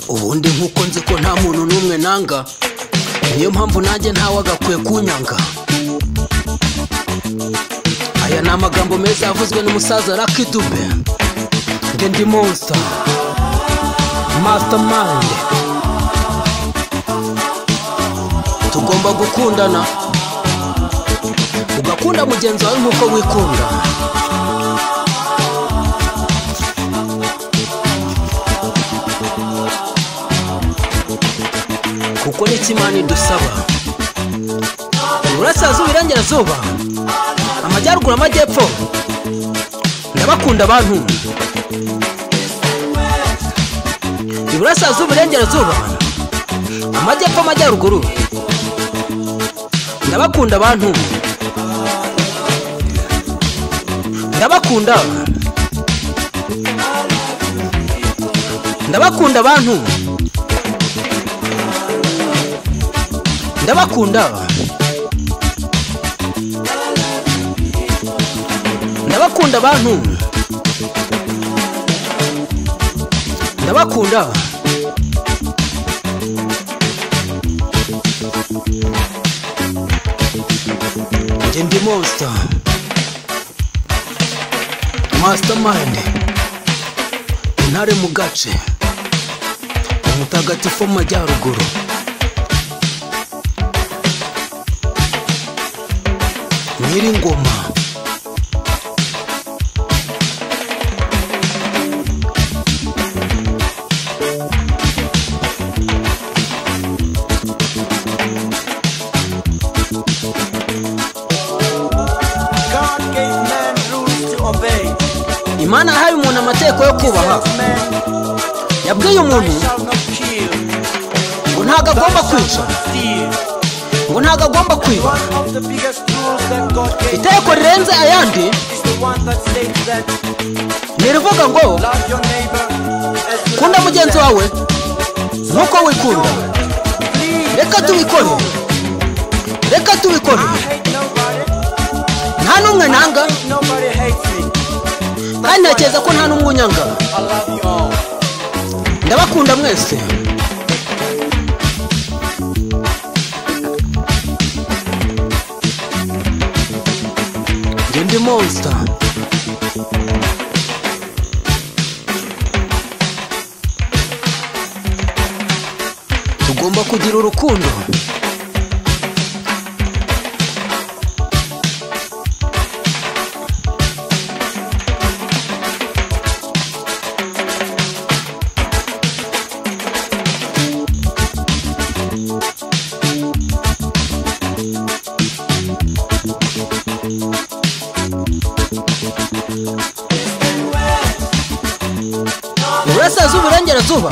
ubundi nkuko nzi ko nta muntu n'umwe nanga, niyo mpamvu nanjye ntawe agakwiye kunyanga. Aya ni amagambo meza yavuzwe n'umusaza Lucky Dube. Nge ndi monster, mastermind. Tugomba gukundana, ugakunda mugenzi wawe nkuko wikunda. Kuko n'iki Imana idusaba. Iburasirazuba, Iburengerazuba, Amajyaruguru, Amajyepfo, ndabakunda abantu. Iburasirazuba, Iburengerazuba, Amajyepfo, Amajyaruguru, ndabakunda abantu. Ndabakunda. Ndabakunda abantu. Ndabakunda. Ndabakunda abantu. Ndabakunda. Nge ndi monster, mastermind, intare mu gace, umutagatifu mu majyaruguru. Nyir'ingoma. Imana yahaye umuntu amategeko yo kubaha. Yabwiye umuntu ngo ntago agomba kwica, ngo ntago agomba kwiba. Itegeko rirenze ayandi nirivuga ngo kunda mugenzi wawe nkuko wikunda. Reka tubikore, reka tubikore. Nta n'umwe nanga, kandi ntekereza ko nta n'umwe unyanga. Ndabakunda mwese. Nge ndi monster, tugomba kugira urukundo. Iburasirazuba, Iburengerazuba,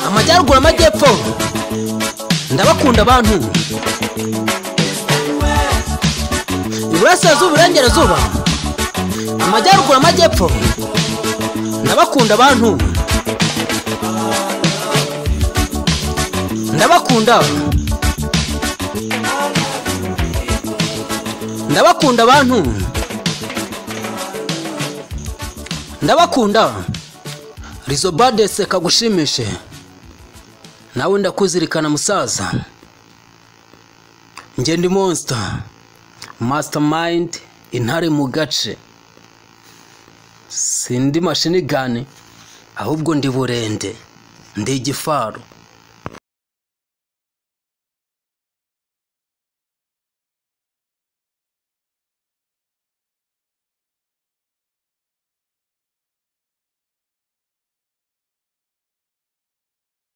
Amajyaruguru, Amajyepfo, ndabakunda abantu. Iburasirazuba, Iburengerazuba, Amajyaruguru, Amajyepfo, ndabakunda abantu. Ndabakunda. Ndabakunda abantu. Ndabakunda. Rizobade seka gushimishe. Nawe ndakuzirikana musaza. Nge ndi monster, mastermind, intare mu gace. Sindi mashini gun, ahubwo ndi burende, ndi igifaru.